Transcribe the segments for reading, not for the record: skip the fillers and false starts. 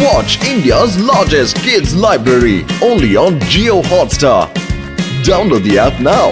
Watch India's largest kids library only on Jio Hotstar. Download the app now.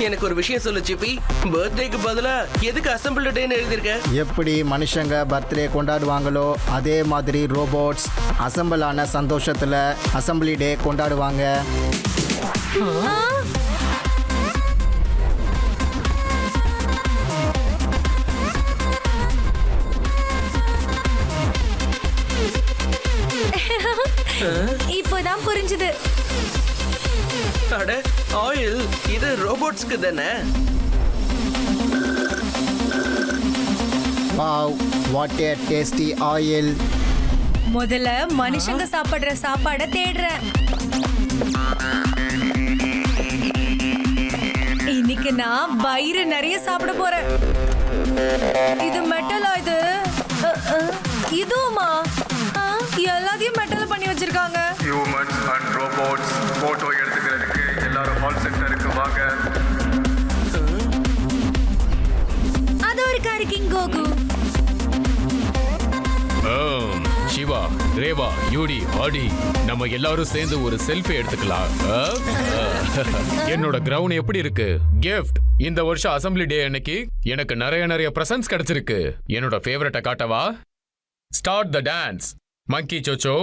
எனக்கு ஒரு விஷயம் சொல்லு சிப்பி. பர்த்டேக்கு பதிலா எதுக்கு அசெம்பிள் டேன்னு எழுதிருக்க? எப்படி மனுஷங்க பர்த்டே கொண்டாடுவாங்களோ அதே மாதிரி ரோபோட்ஸ் அசெம்பிள் ஆன சந்தோஷத்துல அசெம்பிளி டே கொண்டாடுவாங்க. இப்போதான் புரிஞ்சுது. அட ஆயில், இது ரோபோட்ஸ்க்கு தானே? Wow, what A tasty oil. முதல்ல மனுஷங்க சாப்பிடுற சாப்பாட தேடுறேன். இன்னைக்கு நான் வயிறு நிறைய சாப்பிட போறேன். இது மெட்டலா? இது இதுவுமா? எல்லாத்தையும் மெட்டல் பண்ணி வச்சிருக்காங்க. ஹியூமன்ஸ் அண்ட் ரோபோட்ஸ் போட்டோ எடுத்துக்கிறதுக்கு எல்லாரும் ஹால் சென்டருக்கு வாங்க. அது ஒரு காரிக்கிங் கோகு. சிவா, ரேவா, யூடி, ஆடி, நம்ம எல்லாரும் சேர்ந்து ஒரு செல்ஃபி எடுத்துக்கலாம். என்னோட கிரவுண்ட் எப்படி இருக்கு? கிஃப்ட். இந்த வருஷம் அசெம்பிளி டே அன்னைக்கு எனக்கு நிறைய பிரசன்ட்ஸ் கிடைச்சிருக்கு. என்னோட ஃபேவரட்டை காட்டவா? Start the dance. மங்கி சோச்சோ.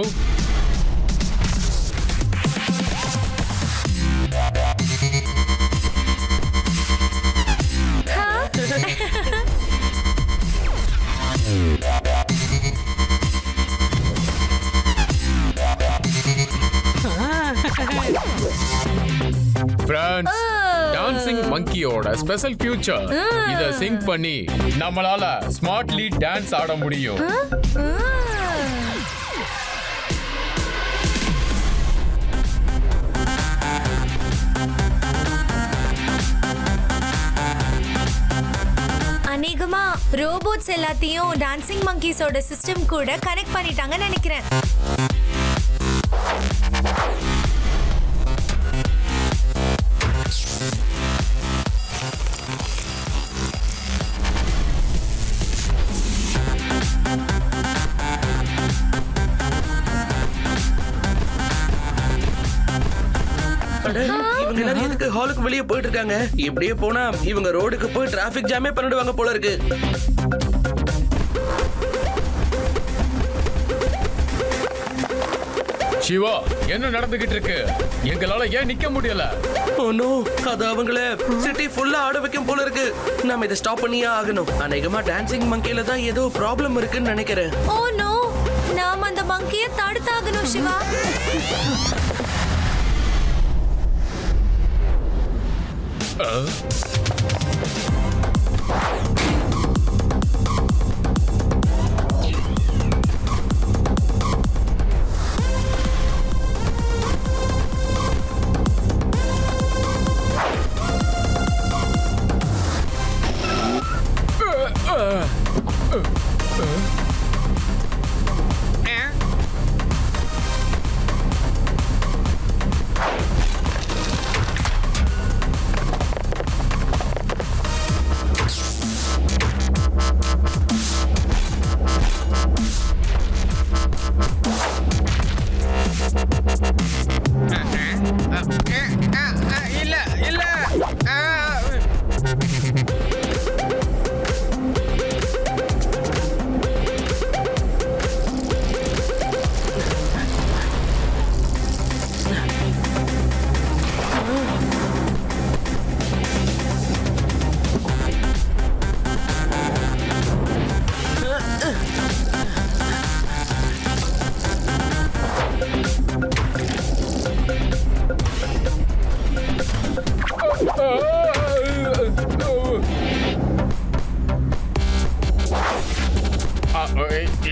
ஃப்ரெண்ட்ஸ், டான்சிங் மங்கியோட ஸ்பெஷல் ஃபியூச்சர். இத சிங்க் பண்ணி நம்மளால ஸ்மார்ட்லி டான்ஸ் ஆட முடியும். அநேகமா ரோபோட்ஸ் எல்லாத்தையும் டான்சிங் மங்கீஸோட சிஸ்டம் கூட கனெக்ட் பண்ணிட்டாங்கன்னு நினைக்கிறேன். இவங்க எல்லாரும் எதுக்கு ஹாலுக்கு வெளியே போயிட்டு இருக்காங்க? இப்படியே போனா இவங்க ரோடுக்கு போய் டிராபிக் ஜாமே பண்ணிடுவாங்க போல இருக்கு. சிவா, என்ன நடந்துகிட்டு இருக்கு? எங்களால ஏன் நிக்க முடியல? ஓ நோ, அது அவங்கள சிட்டி ஃபுல்லா ஆட வைக்கும் போல இருக்கு. நாம இதை ஸ்டாப் பண்ணியே ஆகணும். அநேகமா டான்சிங் மங்கில தான் ஏதோ ப்ராப்ளம் இருக்குன்னு நினைக்கிறேன். ஓ நோ, நாம அந்த மங்கியை தடுத்தாகணும் சிவா.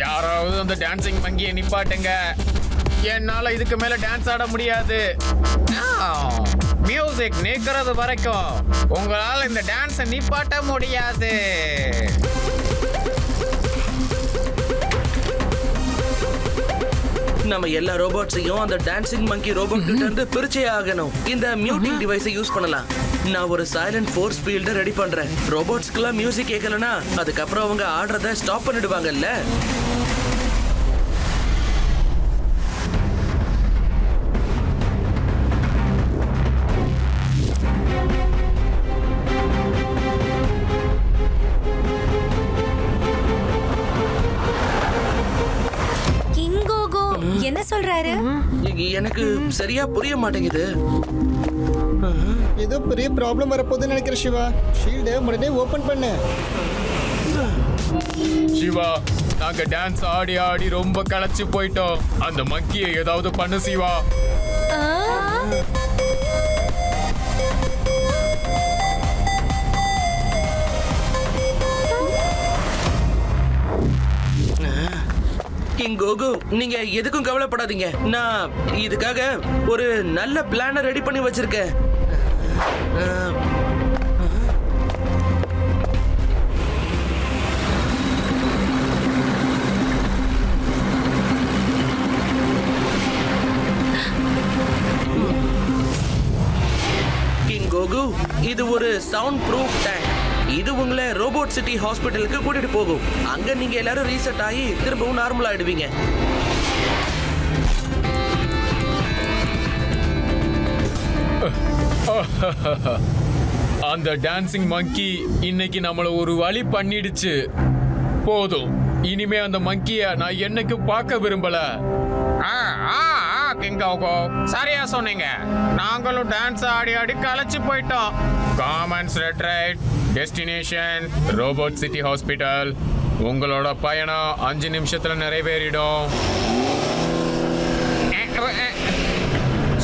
யாராவது அந்த டான்சிங் மங்கியை நிப்பாட்டுங்க. என்னால இதுக்கு மேல டான்ஸ் ஆட முடியாது. மியூசிக் நிக்கிறது வரைக்கும் உங்களால இந்த டான்ஸை நிப்பாட்ட முடியாது. நம்ம எல்லா ரோபோட்ஸையும் அந்த டான்சிங் மங்கி ரோபோட் கிட்ட இருந்து பிரிச்சே ஆகணும். இந்த மியூட்டிங் டிவைஸை யூஸ் பண்ணலாம். நான் ஒரு சைலண்ட் ஃபோர்ஸ் ஃபீல்ட ரெடி பண்றேன். ரோபோட்ஸ்க்குலாம் மியூசிக் கேட்கலனா அதுக்கப்புறம் அவங்க ஆடுறத ஸ்டாப் பண்ணிடுவாங்கல்ல. என்ன சொல்றாரு? எனக்கு சரியா புரிய மாட்டேங்குது. ஏதோ பெரிய ப்ராப்ளம் வரப்போகுதுன்னு நினைக்கிறேன் சிவா. ஷீல்டை உடனே ஓபன் பண்ணு. சிவா, நாங்க டான்ஸ் ஆடி ஆடி ரொம்ப களைச்சு போயிட்டோம். அந்த மங்கியை ஏதாவது பண்ணு சிவா. கிங் கோகு, நீங்க எதுக்கும் கவலைப்படாதீங்க. நான் இதுக்காக ஒரு நல்ல பிளான ரெடி பண்ணி வச்சிருக்கேன். கிங் கோகு, இது ஒரு சவுண்ட் ப்ரூஃப் டேங்க். இது உங்களை ரோபோட் சிட்டி ஹாஸ்பிட்டலுக்கு கூட்டிட்டு போகும். அங்க நீங்க எல்லாரும் ரீசெட் ஆகி திரும்பவும் நார்மல் ஆயிடுவீங்க. அந்த டான்சிங் மங்கி இன்னைக்கு நம்மள ஒரு வழி பண்ணிடுச்சு. போதும், இனிமே அந்த மங்கிய நான் என்னைக்கு பார்க்க விரும்பல. சரியா சொன்னீங்க. நாங்களும் டான்ஸ் ஆடி ஆடி களைச்சு போயிட்டோம். Commons red right, destination robot city hospital. உங்களோட பயணம் 5 நிமிஷத்துல நிறைவேறிடும்.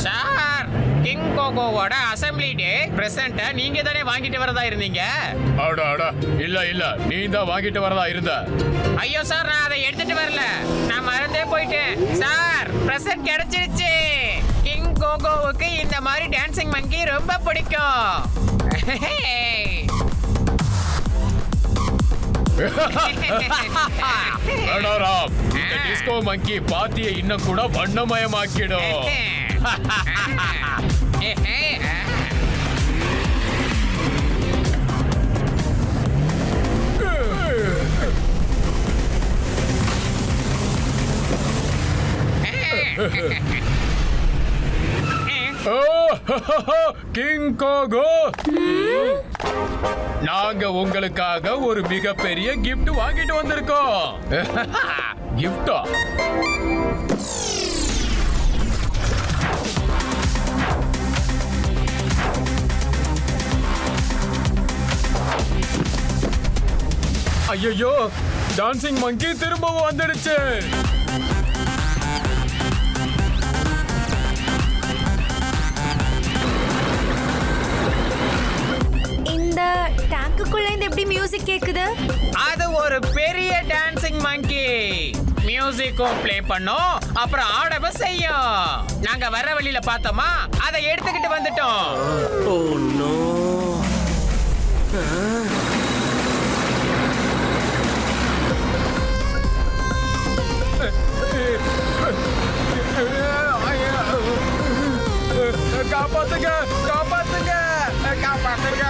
சார், கிங் கோகோவோட அசெம்பிளி டே பிரசன்ட்ட நீங்க தானே வாங்கிட்டு வரதா இருந்தீங்க? இல்ல நீ தான் வாங்கிட்டு வரதா இருந்த. ஐயோ சார், நான் அதை எடுத்துட்டு வரல. நான் மறந்தே போயிட்டேன். சார், பிரசன்ட் கிடைச்சிருச்சு. கிங் கோகோவுக்கு இந்த மாதிரி டான்சிங் மங்கி ரொம்ப பிடிக்கும். டிஸ்கோ மங்கி பாத்திய இன்னும் கூட வண்ணமயமாக்கிடும். கிங் கோகோ, நாங்க உங்களுக்காக ஒரு மிகப்பெரிய கிஃப்ட் வாங்கிட்டு வந்திருக்கோம். கிஃப்டா? ஐயோ, டான்சிங் மங்கி திரும்பவும் வந்துடுச்சு. டேங்குக்குள்ள இருந்து எப்படி மியூசிக் கேக்குது? அது ஒரு பெரிய டான்சிங் மங்கி. மியூசிக்கும் ப்ளே பண்ணும், அப்புறம் ஆடவும் செய்யும். நாங்க வர வழியில பார்த்தோமா, அதை எடுத்துக்கிட்டு வந்துட்டோம். Oh no. காப்பாத்துங்க, காப்பாத்துங்க, காப்பாத்துங்க.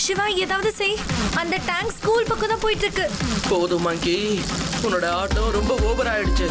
சிவா, ஏதாவது செய். அந்த டேங்க் ஸ்கூல் பக்கம் தான் போயிட்டு இருக்கு. போதும் மங்கி, உன்னோட ஆட்டோ ரொம்ப ஓவர் ஆயிடுச்சு.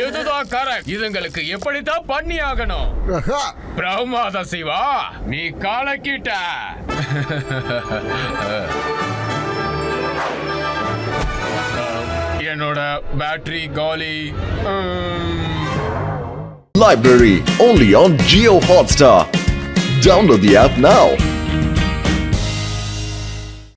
இதுதான் கரெக்ட். இதுங்களுக்கு எப்படித்தான் பண்ணி ஆகணும். பிரமாத சிவா, நீ காலக்கிட்ட. என்னோட பேட்டரி காலி. Library only on Geo Hotstar. Download the app now.